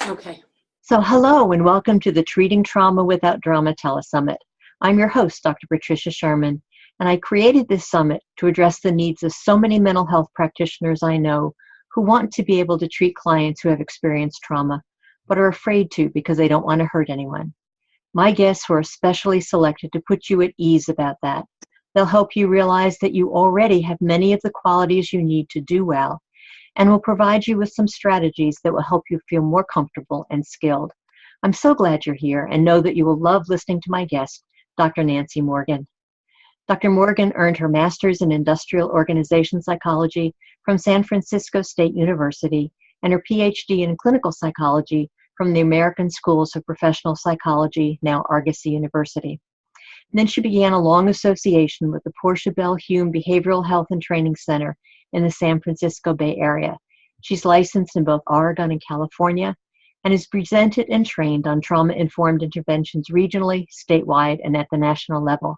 Okay. So hello and welcome to the Treating Trauma Without Drama Telesummit. I'm your host, Dr. Patricia Sherman, and I created this summit to address the needs of so many mental health practitioners I know who want to be able to treat clients who have experienced trauma, but are afraid to because they don't want to hurt anyone. My guests were especially selected to put you at ease about that. They'll help you realize that you already have many of the qualities you need to do well, and will provide you with some strategies that will help you feel more comfortable and skilled. I'm so glad you're here and know that you will love listening to my guest, Dr. Nancy Morgan. Dr. Morgan earned her master's in industrial organization psychology from San Francisco State University and her PhD in clinical psychology from the American Schools of Professional Psychology, now Argosy University. And then she began a long association with the Portia Bell Hume Behavioral Health and Training Center in the San Francisco Bay Area. She's licensed in both Oregon and California and is presented and trained on trauma-informed interventions regionally, statewide, and at the national level.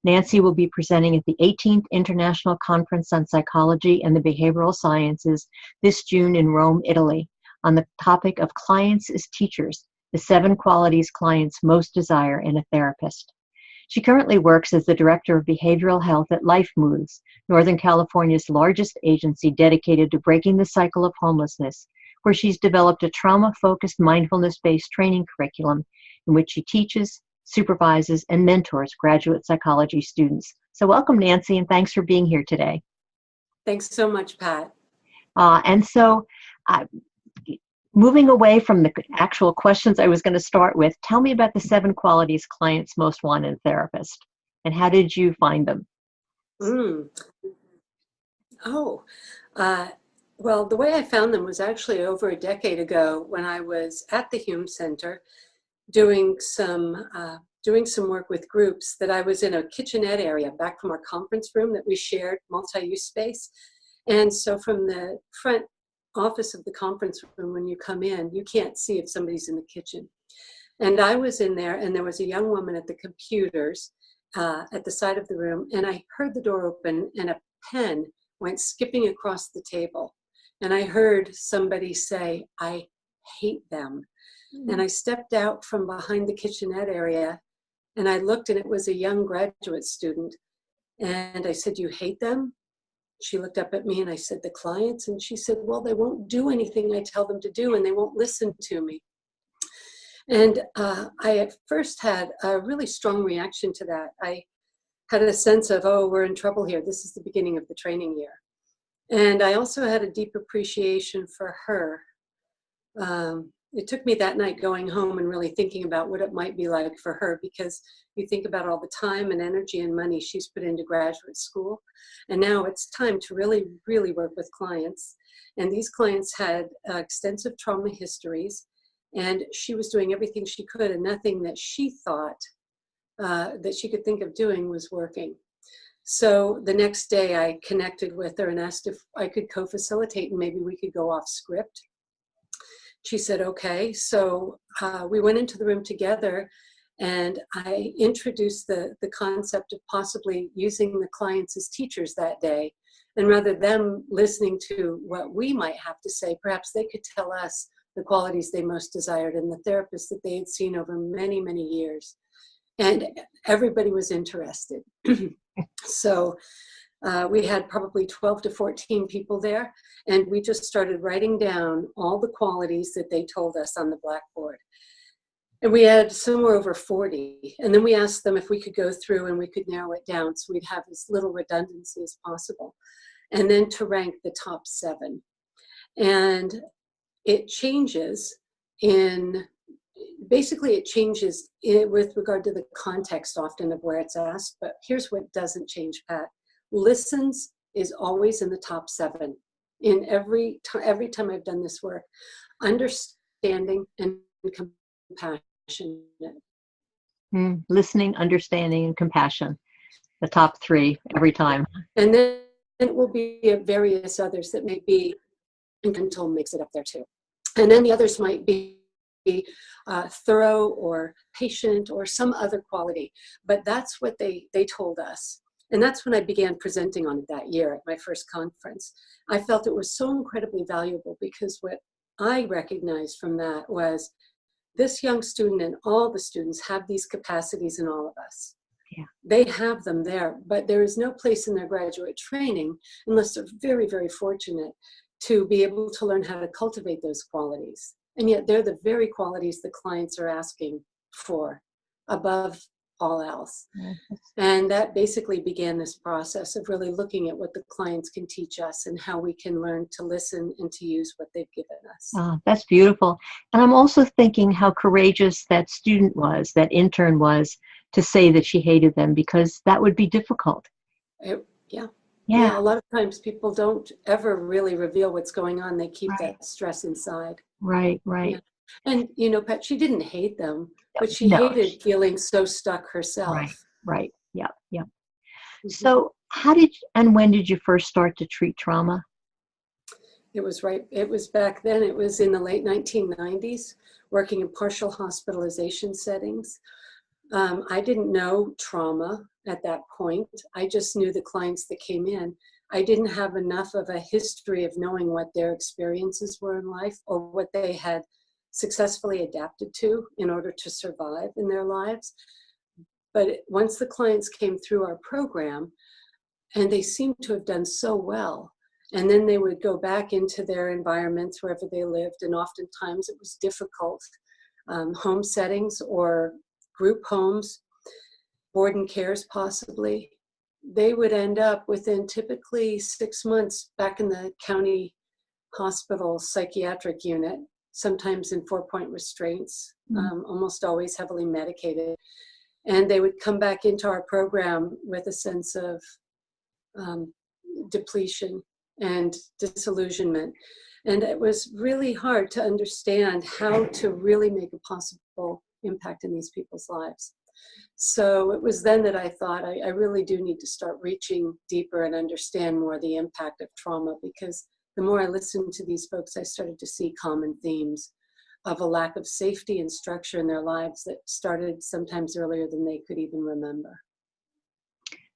Nancy will be presenting at the 18th International Conference on Psychology and the Behavioral Sciences this June in Rome, Italy, on the topic of clients as teachers, the 7 qualities clients most desire in a therapist. She currently works as the Director of Behavioral Health at Life Moves, Northern California's largest agency dedicated to breaking the cycle of homelessness, where she's developed a trauma-focused, mindfulness-based training curriculum in which she teaches, supervises, and mentors graduate psychology students. So welcome, Nancy, and thanks for being here today. Thanks so much, Pat. Moving away from the actual questions I was going to start with, tell me about the 7 qualities clients most want in a therapist, and how did you find them? Well, the way I found them was actually over a decade ago when I was at the Hume Center doing some work with groups. That I was in a kitchenette area back from our conference room that we shared, multi-use space. And so from the front office of the conference room, when you come in, you can't see if somebody's in the kitchen. And I was in there, and there was a young woman at the computers at the side of the room, and I heard the door open and a pen went skipping across the table. And I heard somebody say, "I hate them." And I stepped out from behind the kitchenette area, and I looked, and it was a young graduate student. And I said, "You hate them?" She looked up at me, and I said, "The clients?" And she said, "Well, they won't do anything I tell them to do, and they won't listen to me." And I at first had a really strong reaction to that. I had a sense of, oh, we're in trouble here. This is the beginning of the training year. And I also had a deep appreciation for her. It took me that night going home and really thinking about what it might be like for her, because you think about all the time and energy and money she's put into graduate school. And now it's time to really, really work with clients. And these clients had extensive trauma histories, and she was doing everything she could, and nothing that she thought that she could think of doing was working. So the next day I connected with her and asked if I could co-facilitate and maybe we could go off script. She said, okay. So we went into the room together, and I introduced the concept of possibly using the clients as teachers that day. And rather than listening to what we might have to say, perhaps they could tell us the qualities they most desired in the therapist that they had seen over many, many years. And everybody was interested. So we had probably 12 to 14 people there, and we just started writing down all the qualities that they told us on the blackboard. And we had somewhere over 40. And then we asked them if we could go through and we could narrow it down so we'd have as little redundancy as possible. And then to rank the top 7. And it changes with regard to the context often of where it's asked. But here's what doesn't change, Pat. Listens is always in the top 7 in every time I've done this work. Understanding and compassion. Listening, understanding, and compassion. The top 3 every time. And then it will be various others that may be, and Control makes it up there too. And then the others might be thorough or patient or some other quality. But that's what they told us. And that's when I began presenting on it that year at my first conference. I felt it was so incredibly valuable because what I recognized from that was this young student and all the students have these capacities in all of us. Yeah. They have them there, but there is no place in their graduate training, unless they're very, very fortunate, to be able to learn how to cultivate those qualities. And yet they're the very qualities the clients are asking for above all else. Yeah. And that basically began this process of really looking at what the clients can teach us and how we can learn to listen and to use what they've given us. That's beautiful. And I'm also thinking how courageous that student was, that intern was, to say that she hated them, because that would be difficult. Yeah. Yeah. A lot of times people don't ever really reveal what's going on. They keep Right. that stress inside. Right. Yeah. And, Pat, she didn't hate them, but she No. hated feeling so stuck herself. Right. Yeah. Mm-hmm. So how did and when did you first start to treat trauma? It was back then, it was in the late 1990s, working in partial hospitalization settings. I didn't know trauma at that point. I just knew the clients that came in. I didn't have enough of a history of knowing what their experiences were in life or what they had successfully adapted to in order to survive in their lives. But once the clients came through our program, and they seemed to have done so well, and then they would go back into their environments wherever they lived, and oftentimes it was difficult, home settings or group homes, board and cares possibly. They would end up within typically 6 months back in the county hospital psychiatric unit, sometimes in 4-point restraints, almost always heavily medicated. And they would come back into our program with a sense of depletion and disillusionment. And it was really hard to understand how to really make a possible impact in these people's lives. So it was then that I thought I really do need to start reaching deeper and understand more the impact of trauma, because the more I listened to these folks, I started to see common themes of a lack of safety and structure in their lives that started sometimes earlier than they could even remember.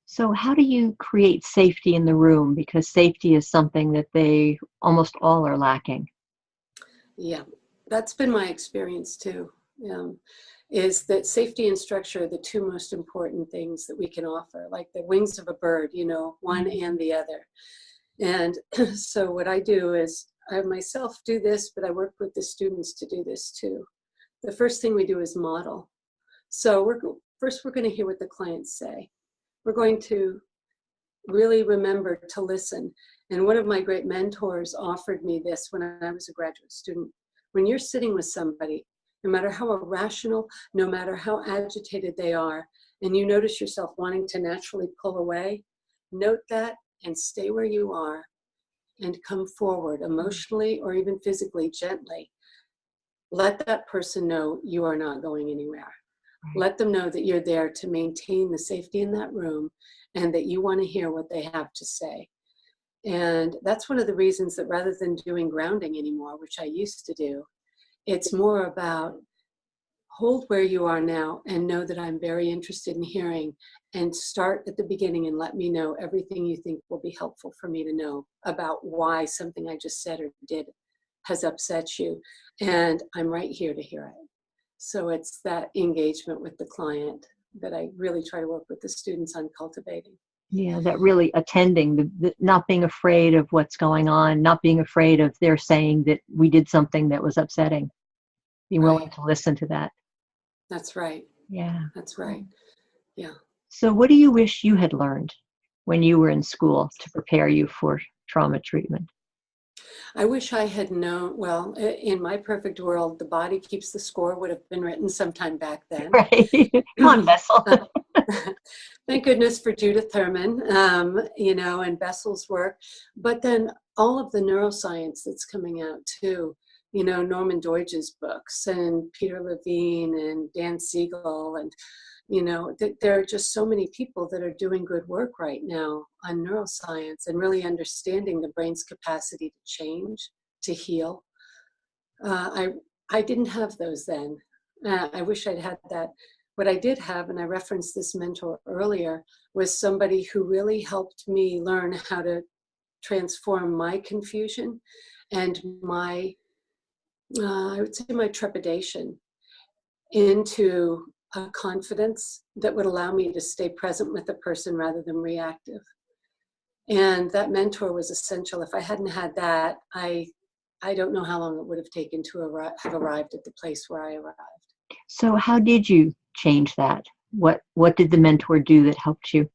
So how do you create safety in the room? Because safety is something that they almost all are lacking. Yeah, that's been my experience too, is that safety and structure are the two most important things that we can offer, like the wings of a bird, one and the other. And so what I do is I myself do this, but I work with the students to do this too. The first thing we do is model. So first we're going to hear what the clients say. We're going to really remember to listen. And one of my great mentors offered me this when I was a graduate student. When you're sitting with somebody, no matter how irrational, no matter how agitated they are, and you notice yourself wanting to naturally pull away, note that and stay where you are and come forward emotionally or even physically, gently. Let that person know you are not going anywhere. Let them know that you're there to maintain the safety in that room and that you want to hear what they have to say. And that's one of the reasons that rather than doing grounding anymore, which I used to do, it's more about hold where you are now and know that I'm very interested in hearing, and start at the beginning and let me know everything you think will be helpful for me to know about why something I just said or did has upset you. And I'm right here to hear it. So it's that engagement with the client that I really try to work with the students on cultivating. Yeah, that really attending, the not being afraid of what's going on, not being afraid of their saying that we did something that was upsetting. Be willing to listen to that. That's right. Yeah. That's right. Yeah. So what do you wish you had learned when you were in school to prepare you for trauma treatment? I wish I had known, well, in my perfect world, the body keeps the score would have been written sometime back then. Right. Come on, Bessel. Thank goodness for Judith Thurman, and Bessel's work. But then all of the neuroscience that's coming out too, Norman Doidge's books and Peter Levine and Dan Siegel, and there are just so many people that are doing good work right now on neuroscience and really understanding the brain's capacity to change, to heal. I didn't have those then. I wish I'd had that. What I did have, and I referenced this mentor earlier, was somebody who really helped me learn how to transform my confusion and my I would say my trepidation into a confidence that would allow me to stay present with the person rather than reactive. And that mentor was essential. If I hadn't had that, I don't know how long it would have taken to have arrived at the place where I arrived. So how did you change that? What did the mentor do that helped you?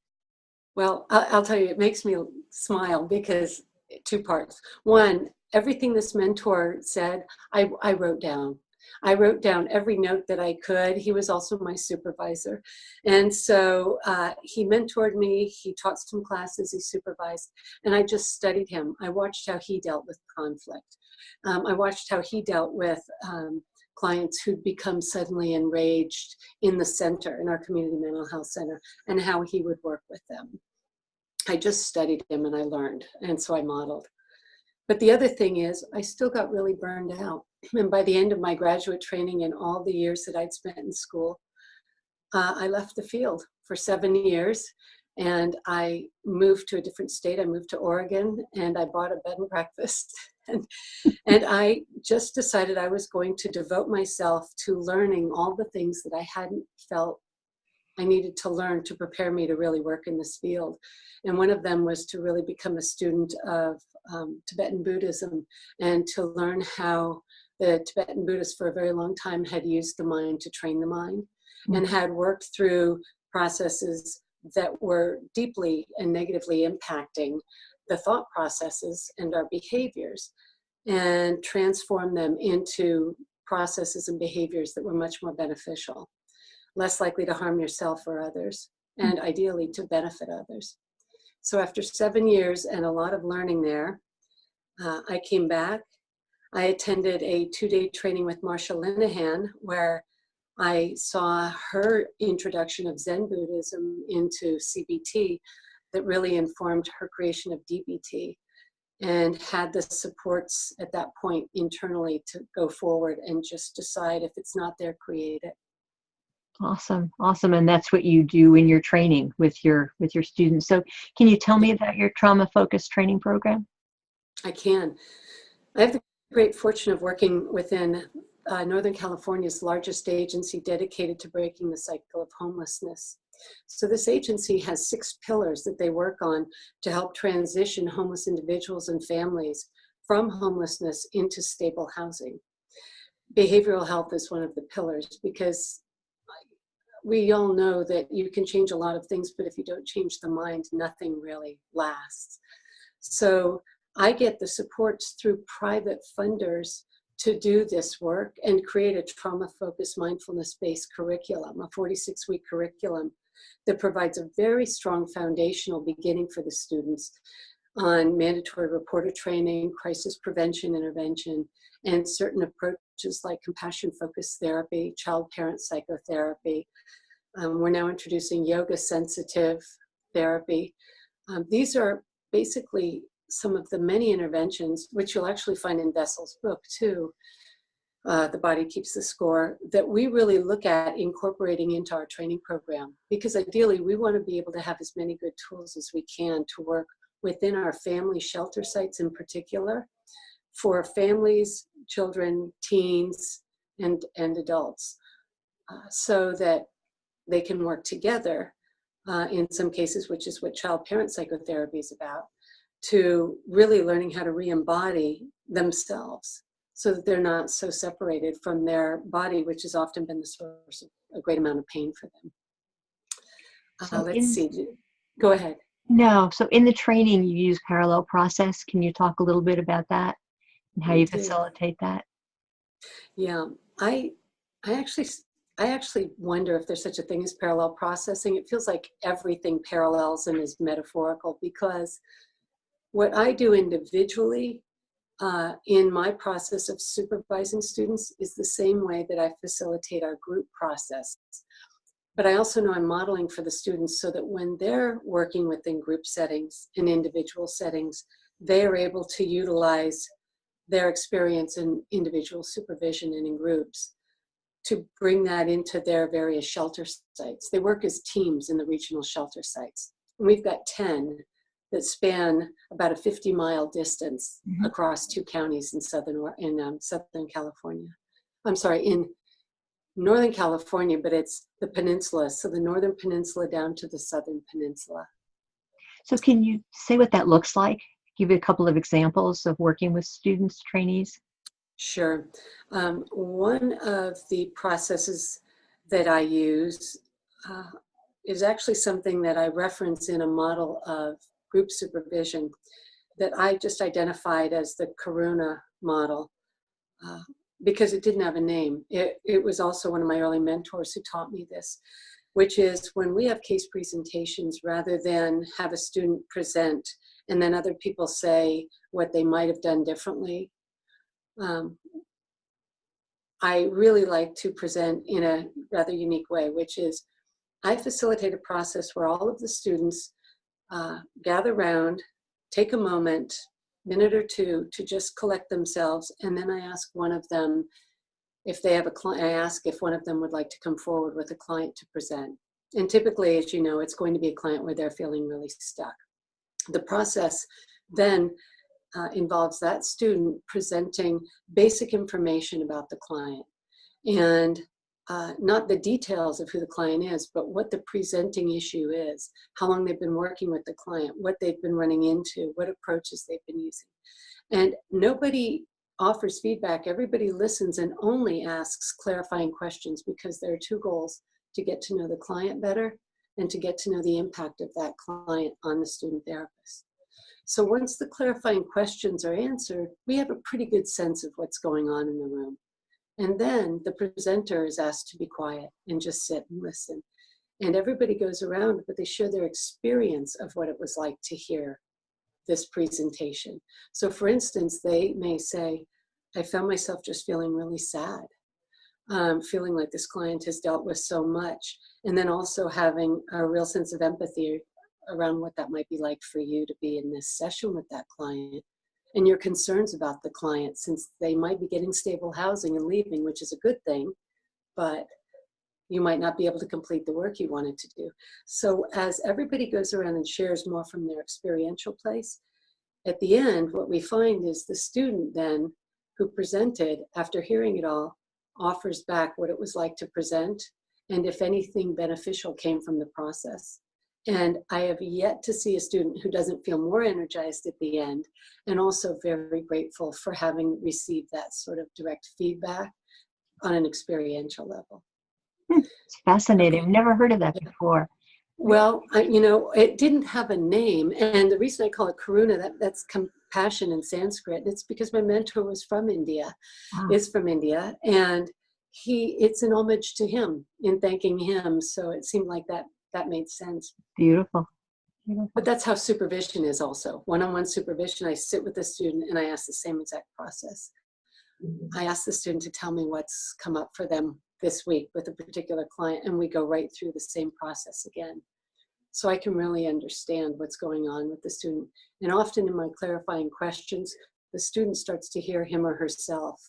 Well, I'll tell you, it makes me smile because two parts. One, everything this mentor said, I wrote down. I wrote down every note that I could. He was also my supervisor. And so he mentored me. He taught some classes, he supervised, and I just studied him. I watched how he dealt with conflict. I watched how he dealt with clients who'd become suddenly enraged in the center, in our community mental health center, and how he would work with them. I just studied him and I learned, and so I modeled. But the other thing is, I still got really burned out. And by the end of my graduate training and all the years that I'd spent in school, I left the field for 7 years and I moved to a different state. I moved to Oregon and I bought a bed and breakfast. And I just decided I was going to devote myself to learning all the things that I hadn't felt I needed to learn to prepare me to really work in this field. And one of them was to really become a student of Tibetan Buddhism and to learn how the Tibetan Buddhists for a very long time had used the mind to train the mind and had worked through processes that were deeply and negatively impacting the thought processes and our behaviors and transform them into processes and behaviors that were much more beneficial, less likely to harm yourself or others, and ideally to benefit others. So after 7 years and a lot of learning there, I came back. I attended a 2-day training with Marsha Linehan where I saw her introduction of Zen Buddhism into CBT that really informed her creation of DBT and had the supports at that point internally to go forward and just decide if it's not there, create it. Awesome. Awesome. And that's what you do in your training with your students. So can you tell me about your trauma focused training program? I can. I have the great fortune of working within Northern California's largest agency dedicated to breaking the cycle of homelessness. So this agency has 6 pillars that they work on to help transition homeless individuals and families from homelessness into stable housing. Behavioral health is one of the pillars because we all know that you can change a lot of things, but if you don't change the mind, nothing really lasts. So I get the supports through private funders to do this work and create a trauma-focused, mindfulness-based curriculum, a 46-week curriculum that provides a very strong foundational beginning for the students on mandatory reporter training, crisis prevention, intervention, and certain approaches like compassion-focused therapy, child-parent psychotherapy. We're now introducing yoga-sensitive therapy. These are basically some of the many interventions, which you'll actually find in Vessel's book too, The Body Keeps the Score, that we really look at incorporating into our training program. Because ideally, we want to be able to have as many good tools as we can to work within our family shelter sites in particular, for families, children, teens, and adults, so that they can work together in some cases, which is what child-parent psychotherapy is about, to really learning how to re-embody themselves so that they're not so separated from their body, which has often been the source of a great amount of pain for them. Let's see. Go ahead. No. So in the training, you use parallel process. Can you talk a little bit about that and how you facilitate that? Yeah, I actually wonder if there's such a thing as parallel processing. It feels like everything parallels and is metaphorical, because what I do individually in my process of supervising students is the same way that I facilitate our group process. But I also know I'm modeling for the students so that when they're working within group settings and individual settings, they are able to utilize their experience in individual supervision and in groups to bring that into their various shelter sites. They work as teams in the regional shelter sites. And we've got 10 that span about a 50-mile distance across 2 counties in Southern California. I'm sorry, in Northern California, but it's the peninsula, so the Northern Peninsula down to the Southern Peninsula. So can you say what that looks like? Give you a couple of examples of working with students, trainees. Sure. One of the processes that I use is actually something that I reference in a model of group supervision that I just identified as the Karuna model because it didn't have a name. It was also one of my early mentors who taught me this, which is when we have case presentations, rather than have a student present and then other people say what they might have done differently, I really like to present in a rather unique way, which is I facilitate a process where all of the students gather around, take a moment, minute or two, to just collect themselves, and then I ask one of them if they have a client. I ask if one of them would like to come forward with a client to present. And typically, as you know, it's going to be a client where they're feeling really stuck. The process then involves that student presenting basic information about the client, and not the details of who the client is, but what the presenting issue is, how long they've been working with the client, what they've been running into, what approaches they've been using. And nobody offers feedback. Everybody listens and only asks clarifying questions, because there are two goals: to get to know the client better and to get to know the impact of that client on the student therapist. So once the clarifying questions are answered, we have a pretty good sense of what's going on in the room. And then the presenter is asked to be quiet and just sit and listen. And everybody goes around, but they share their experience of what it was like to hear this presentation. So for instance, they may say, I found myself just feeling really sad, feeling like this client has dealt with so much, and then also having a real sense of empathy around what that might be like for you to be in this session with that client, and your concerns about the client, since they might be getting stable housing and leaving, which is a good thing, but you might not be able to complete the work you wanted to do. So as everybody goes around and shares more from their experiential place, at the end, what we find is the student then who presented, after hearing it all, offers back what it was like to present, and if anything beneficial came from the process. And I have yet to see a student who doesn't feel more energized at the end, and also very grateful for having received that sort of direct feedback on an experiential level. It's fascinating. Okay. I've never heard of that before. Well, it didn't have a name, and the reason I call it Karuna, that's compassion in Sanskrit, it's because my mentor was from India, is from India, and it's an homage to him in thanking him. So it seemed like that made sense. Beautiful. Beautiful. But that's how supervision is also. One-on-one supervision, I sit with the student and I ask the same exact process. I ask the student to tell me what's come up for them this week with a particular client, and we go right through the same process again. So I can really understand what's going on with the student. And often in my clarifying questions, the student starts to hear him or herself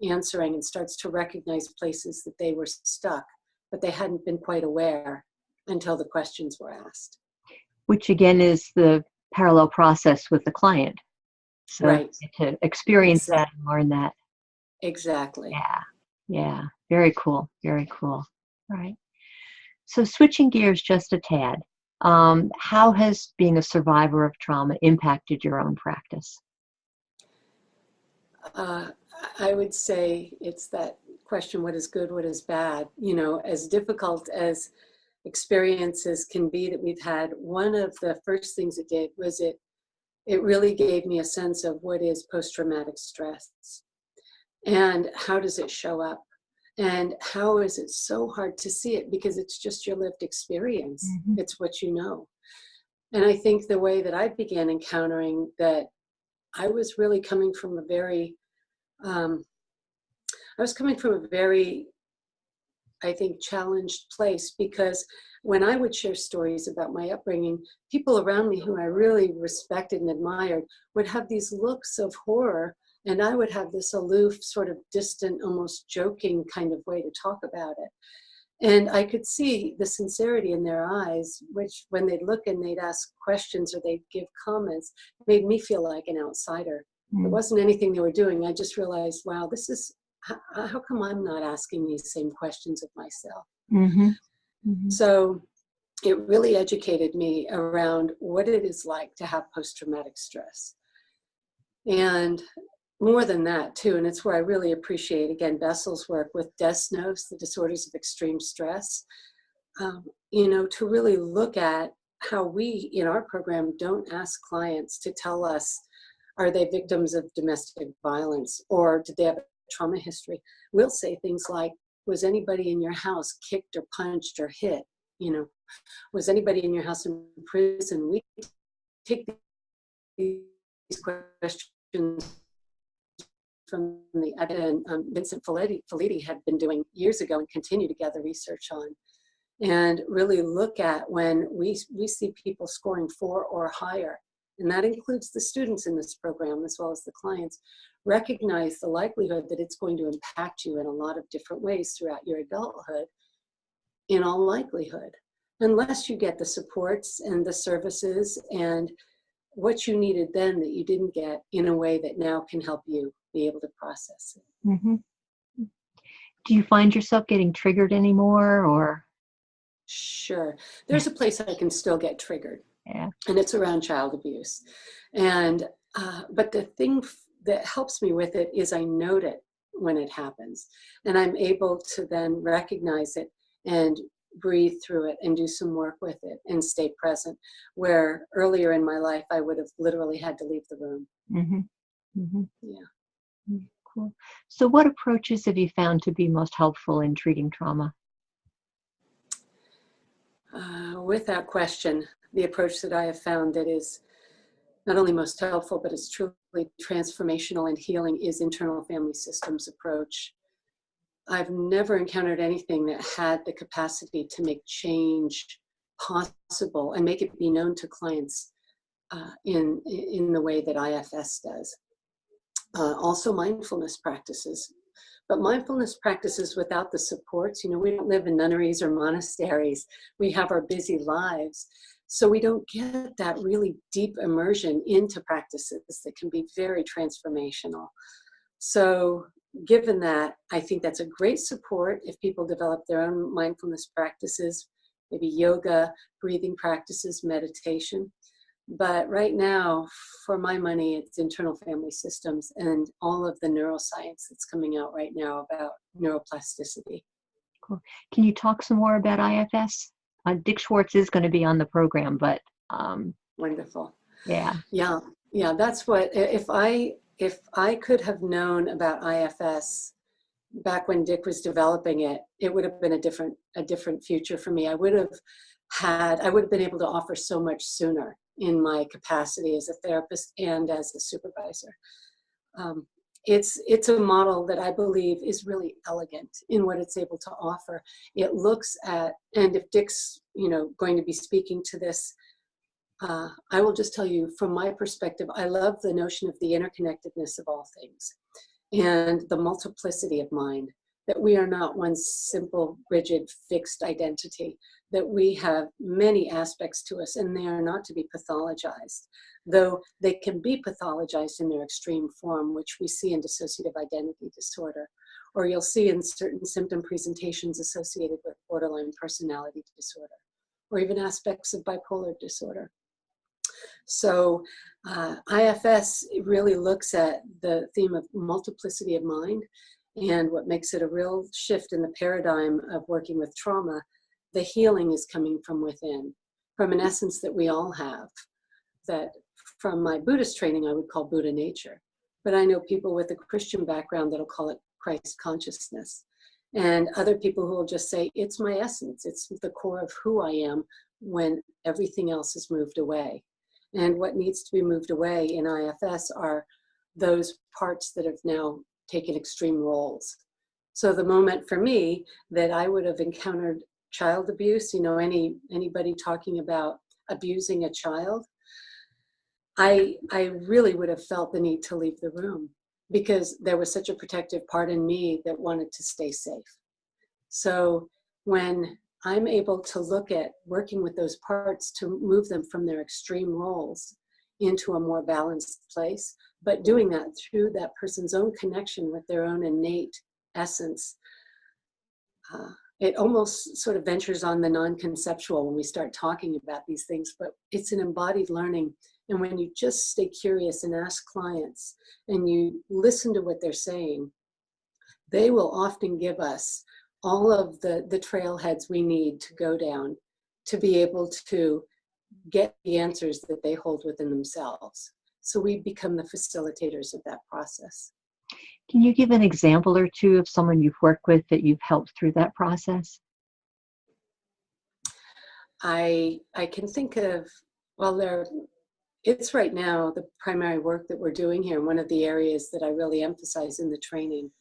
answering and starts to recognize places that they were stuck, but they hadn't been quite aware until the questions were asked. Which again is the parallel process with the client. So right. To experience that and learn that. Exactly. Yeah. Very cool. Very cool. All right. So switching gears just a tad, how has being a survivor of trauma impacted your own practice? I would say it's that question, what is good, what is bad? As difficult as experiences can be that we've had, one of the first things it did was it really gave me a sense of what is post-traumatic stress and how does it show up, and how is it so hard to see it because it's just your lived experience. Mm-hmm. It's what you know. And I think the way that I began encountering that, I was really coming from a very I think, challenged place, because when I would share stories about my upbringing, people around me who I really respected and admired would have these looks of horror, and I would have this aloof, sort of distant, almost joking kind of way to talk about it. And I could see the sincerity in their eyes, which when they'd look and they'd ask questions or they'd give comments, made me feel like an outsider. It wasn't anything they were doing. I just realized, wow, this is, how come I'm not asking these same questions of myself? Mm-hmm. Mm-hmm. So it really educated me around what it is like to have post-traumatic stress. And more than that too, and it's where I really appreciate, again, Bessel's work with DESNOS, the disorders of extreme stress, to really look at how we in our program don't ask clients to tell us, are they victims of domestic violence or did they have a trauma history? We'll say things like, was anybody in your house kicked or punched or hit? Was anybody in your house in prison? We take these questions from the, and Vincent Felitti had been doing years ago and continue to gather research on, and really look at when we see people scoring 4 or higher, and that includes the students in this program as well as the clients, recognize the likelihood that it's going to impact you in a lot of different ways throughout your adulthood, in all likelihood, unless you get the supports and the services and what you needed then that you didn't get in a way that now can help you be able to process it. Mm-hmm. Do you find yourself getting triggered anymore, or? Sure. There's a place I can still get triggered. Yeah. And it's around child abuse. And, but the thing that helps me with it is I note it when it happens. And I'm able to then recognize it and breathe through it and do some work with it and stay present, where earlier in my life I would have literally had to leave the room. Mm-hmm. Mm-hmm. Yeah. Cool. So what approaches have you found to be most helpful in treating trauma? Without question, the approach that I have found that is not only most helpful, but is truly transformational and healing is internal family systems approach. I've never encountered anything that had the capacity to make change possible and make it be known to clients in the way that IFS does. Also mindfulness practices, but mindfulness practices without the supports. We don't live in nunneries or monasteries. We have our busy lives. So we don't get that really deep immersion into practices that can be very transformational. So given that, I think that's a great support if people develop their own mindfulness practices, maybe yoga, breathing practices, meditation. But right now, for my money, it's internal family systems and all of the neuroscience that's coming out right now about neuroplasticity. Cool. Can you talk some more about IFS? Dick Schwartz is going to be on the program, but wonderful. Yeah. That's what, if I could have known about IFS back when Dick was developing it, it would have been a different future for me. I would have been able to offer so much sooner in my capacity as a therapist and as a supervisor. It's a model that I believe is really elegant in what it's able to offer. It looks at, and if Dick's going to be speaking to this, I will just tell you from my perspective, I love the notion of the interconnectedness of all things and the multiplicity of mind, that we are not one simple, rigid, fixed identity, that we have many aspects to us and they are not to be pathologized, though they can be pathologized in their extreme form, which we see in dissociative identity disorder, or you'll see in certain symptom presentations associated with borderline personality disorder, or even aspects of bipolar disorder. So IFS really looks at the theme of multiplicity of mind, and what makes it a real shift in the paradigm of working with trauma, the healing is coming from within, from an essence that we all have, that from my Buddhist training I would call Buddha nature. But I know people with a Christian background that'll call it Christ consciousness. And other people who will just say, it's my essence, it's the core of who I am when everything else is moved away. And what needs to be moved away in IFS are those parts that have now taken extreme roles. So the moment for me that I would have encountered child abuse, anybody talking about abusing a child, I really would have felt the need to leave the room because there was such a protective part in me that wanted to stay safe. So when I'm able to look at working with those parts to move them from their extreme roles into a more balanced place, but doing that through that person's own connection with their own innate essence. It almost sort of ventures on the non-conceptual when we start talking about these things, but it's an embodied learning. And when you just stay curious and ask clients and you listen to what they're saying, they will often give us all of the trailheads we need to go down to be able to get the answers that they hold within themselves. So we become the facilitators of that process. Can you give an example or two of someone you've worked with that you've helped through that process? I can think of, well, it's right now the primary work that we're doing here, one of the areas that I really emphasize in the training.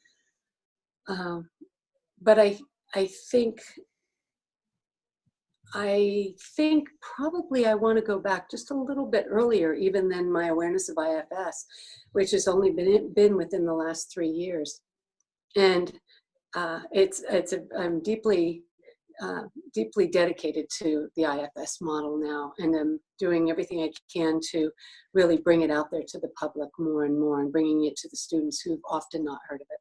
But I think probably I want to go back just a little bit earlier, even than my awareness of IFS, which has only been within the last 3 years. And I'm deeply dedicated to the IFS model now, and I'm doing everything I can to really bring it out there to the public more and more, and bringing it to the students who've often not heard of it.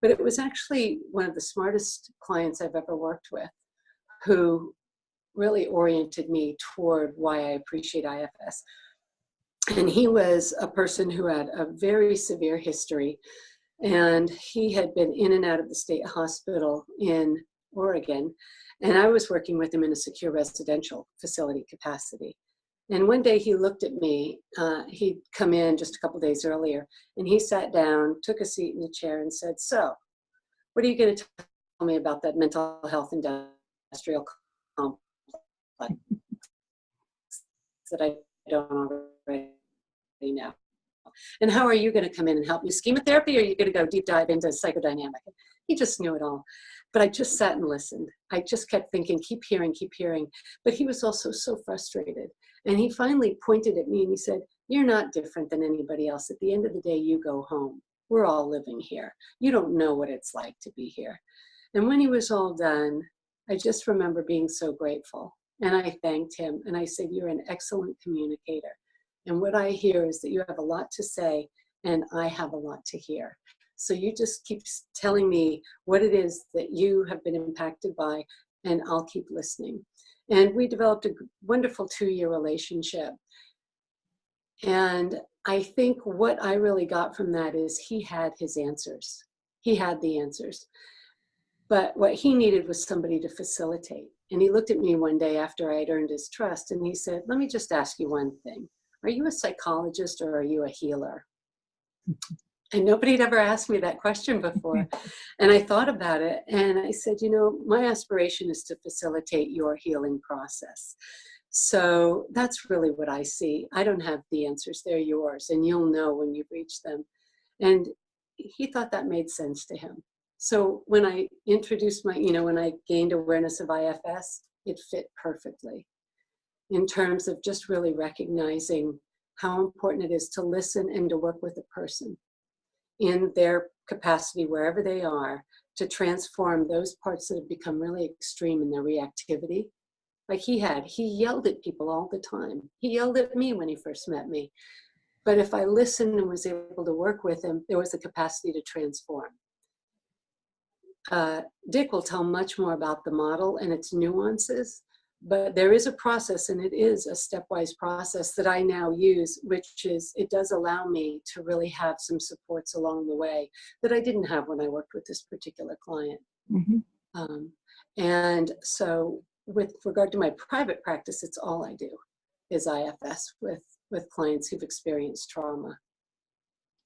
But it was actually one of the smartest clients I've ever worked with who really oriented me toward why I appreciate IFS. And he was a person who had a very severe history, and he had been in and out of the state hospital in Oregon, and I was working with him in a secure residential facility capacity. And one day he looked at me, he'd come in just a couple days earlier, and he sat down, took a seat in the chair and said, "So, what are you going to tell me about that mental health industrial complex that I don't already know? And how are you going to come in and help me? Schema therapy, or are you going to go deep dive into psychodynamic?" He just knew it all. But I just sat and listened. I just kept thinking, keep hearing. But he was also so frustrated. And he finally pointed at me and he said, "You're not different than anybody else. At the end of the day, you go home. We're all living here. You don't know what it's like to be here." And when he was all done, I just remember being so grateful. And I thanked him and I said, "You're an excellent communicator. And what I hear is that you have a lot to say and I have a lot to hear. So you just keep telling me what it is that you have been impacted by, and I'll keep listening." And we developed a wonderful 2-year relationship. And I think what I really got from that is he had his answers. He had the answers. But what he needed was somebody to facilitate. And he looked at me one day after I had earned his trust and he said, "Let me just ask you one thing. Are you a psychologist or are you a healer?" And nobody had ever asked me that question before. And I thought about it and I said, my aspiration is to facilitate your healing process. So that's really what I see. I don't have the answers, they're yours, and you'll know when you reach them. And he thought that made sense to him. So when I introduced when I gained awareness of IFS, it fit perfectly in terms of just really recognizing how important it is to listen and to work with a person in their capacity, wherever they are, to transform those parts that have become really extreme in their reactivity. Like he yelled at people all the time. He yelled at me when he first met me. But if I listened and was able to work with him, there was the capacity to transform. Dick will tell much more about the model and its nuances, but there is a process, and it is a stepwise process that I now use, which is, it does allow me to really have some supports along the way that I didn't have when I worked with this particular client. Mm-hmm. And so with regard to my private practice, it's all I do is IFS with clients who've experienced trauma.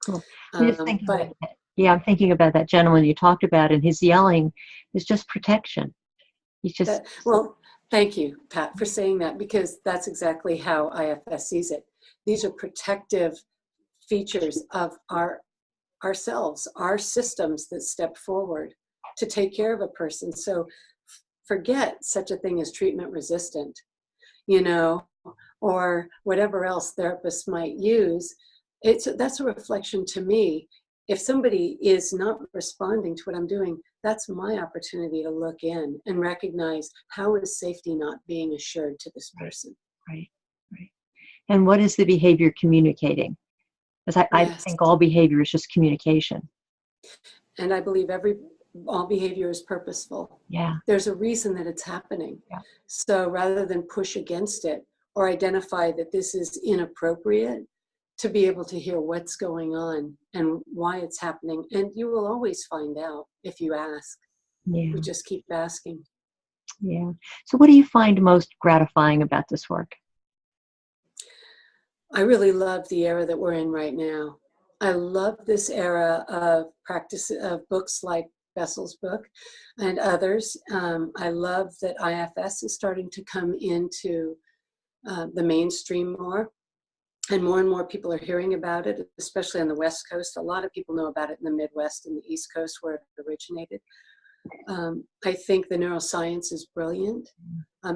Cool. I'm thinking about that gentleman you talked about, and his yelling is just protection. He's just... Thank you, Pat, for saying that, because that's exactly how IFS sees it. These are protective features of ourselves, our systems that step forward to take care of a person. So forget such a thing as treatment resistant, or whatever else therapists might use. That's a reflection to me. If somebody is not responding to what I'm doing, that's my opportunity to look in and recognize, how is safety not being assured to this person? Right, right. And what is the behavior communicating? Because I Yes. think all behavior is just communication. And I believe all behavior is purposeful. Yeah. There's a reason that it's happening. Yeah. So rather than push against it or identify that this is inappropriate, to be able to hear what's going on and why it's happening. And you will always find out if you ask. Yeah. You just keep asking. Yeah. So what do you find most gratifying about this work? I really love the era that we're in right now. I love this era of practice of books like Bessel's book and others. I love that IFS is starting to come into the mainstream more, and more people are hearing about it, especially on the West Coast. A lot of people know about it in the Midwest and the East Coast where it originated. I think the neuroscience is brilliant.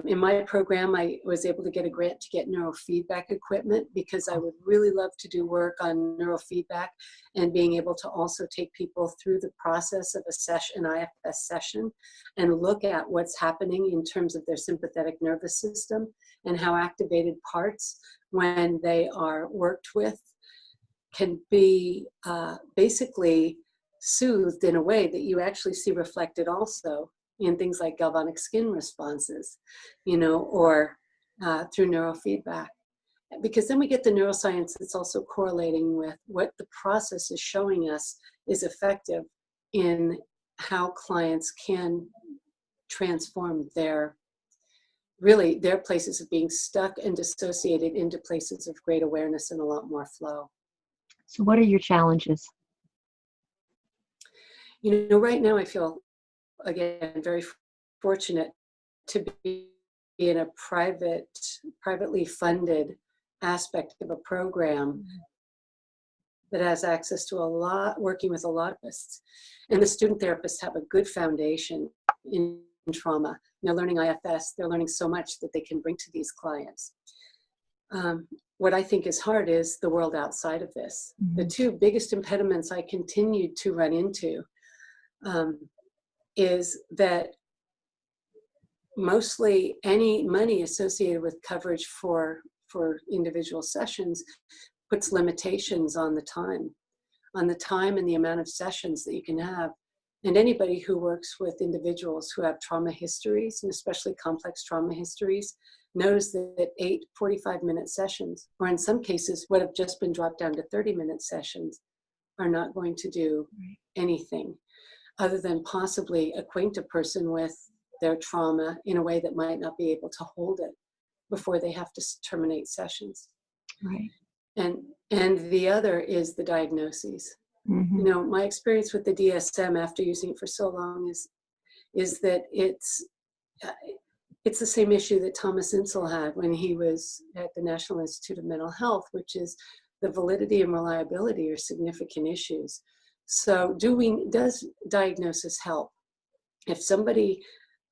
In my program, I was able to get a grant to get neurofeedback equipment because I would really love to do work on neurofeedback and being able to also take people through the process of a session, an IFS session, and look at what's happening in terms of their sympathetic nervous system and how activated parts, when they are worked with, can be basically soothed in a way that you actually see reflected also in things like galvanic skin responses, or through neurofeedback. Because then we get the neuroscience that's also correlating with what the process is showing us is effective in how clients can transform their places of being stuck and dissociated into places of great awareness and a lot more flow. So what are your challenges? Right now I feel, again, very fortunate to be in a privately funded aspect of a program that has access to working with a lot of therapists. And the student therapists have a good foundation in trauma. They're learning IFS, they're learning so much that they can bring to these clients. What I think is hard is the world outside of this. The two biggest impediments I continued to run into is that mostly any money associated with coverage for individual sessions puts limitations on the time and the amount of sessions that you can have. And anybody who works with individuals who have trauma histories, and especially complex trauma histories, knows that 8 45-minute sessions, or in some cases what have just been dropped down to 30-minute sessions, are not going to do anything other than possibly acquaint a person with their trauma in a way that might not be able to hold it before they have to terminate sessions. Right. And the other is the diagnoses. My experience with the DSM after using it for so long is that it's the same issue that Thomas Insel had when he was at the National Institute of Mental Health, which is the validity and reliability are significant issues. So does diagnosis help? If somebody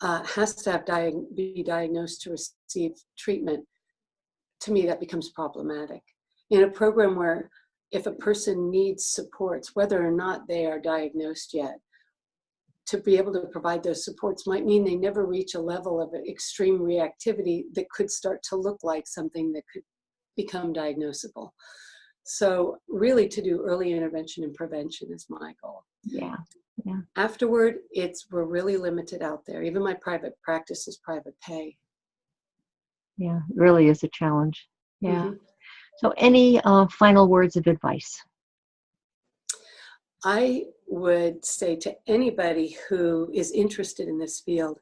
has to be diagnosed to receive treatment, to me that becomes problematic. In a program where if a person needs supports, whether or not they are diagnosed yet, to be able to provide those supports might mean they never reach a level of extreme reactivity that could start to look like something that could become diagnosable. So really, to do early intervention and prevention is my goal. Yeah. Afterward, we're really limited out there. Even my private practice is private pay. Yeah, it really is a challenge. Yeah. So any final words of advice? I would say to anybody who is interested in this field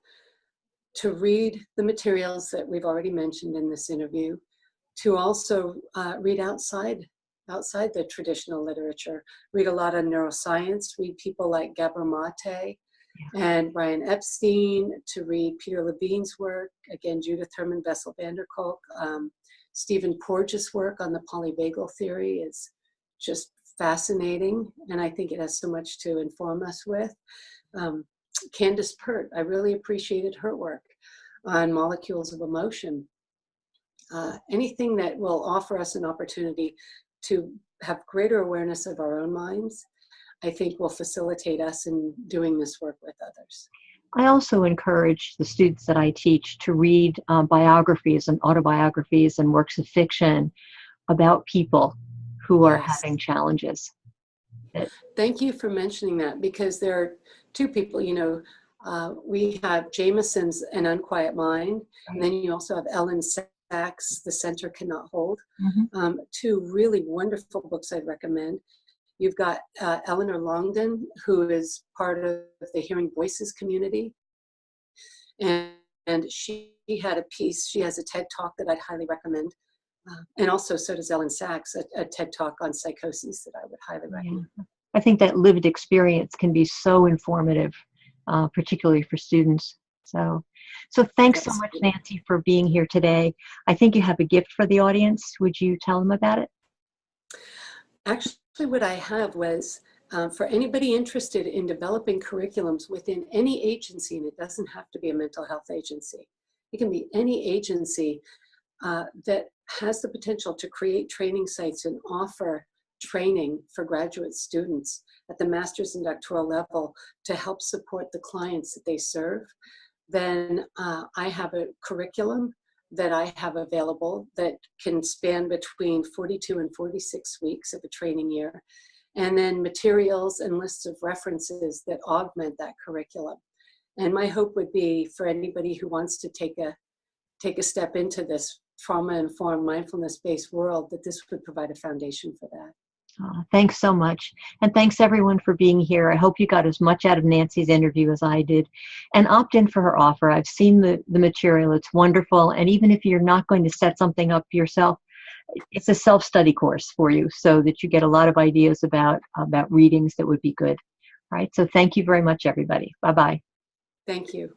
to read the materials that we've already mentioned in this interview, to also read outside the traditional literature, read a lot on neuroscience, read people like Gabor Mate and Brian Epstein, to read Peter Levine's work, again, Judith Herman, Bessel van der Kolk, Stephen Porges' work on the polyvagal theory is just fascinating, and I think it has so much to inform us with. Candace Pert, I really appreciated her work on molecules of emotion. Anything that will offer us an opportunity to have greater awareness of our own minds. I think will facilitate us in doing this work with others. I also encourage the students that I teach to read biographies and autobiographies and works of fiction about people who are Yes. having challenges. Thank you for mentioning that, because there are two people, we have Jameson's An Unquiet Mind, and then you also have Ellen Sachs' The Center Cannot Hold. Mm-hmm. Two really wonderful books I'd recommend. You've got Eleanor Longden, who is part of the Hearing Voices community. And she had a piece, she has a TED Talk that I'd highly recommend. And also, so does Ellen Sachs, a TED Talk on psychosis that I would highly recommend. Yeah. I think that lived experience can be so informative, particularly for students. So thanks so much, Nancy, for being here today. I think you have a gift for the audience. Would you tell them about it? Actually, what I have was for anybody interested in developing curriculums within any agency, and it doesn't have to be a mental health agency. It can be any agency that has the potential to create training sites and offer training for graduate students at the master's and doctoral level to help support the clients that they serve. Then I have a curriculum that I have available that can span between 42 and 46 weeks of a training year, and then materials and lists of references that augment that curriculum. And my hope would be for anybody who wants to take a step into this trauma-informed, mindfulness-based world, that this would provide a foundation for that. Thanks so much. And thanks everyone for being here. I hope you got as much out of Nancy's interview as I did. And opt in for her offer. I've seen the material. It's wonderful. And even if you're not going to set something up yourself, it's a self-study course for you so that you get a lot of ideas about readings that would be good. All right. So thank you very much, everybody. Bye-bye. Thank you.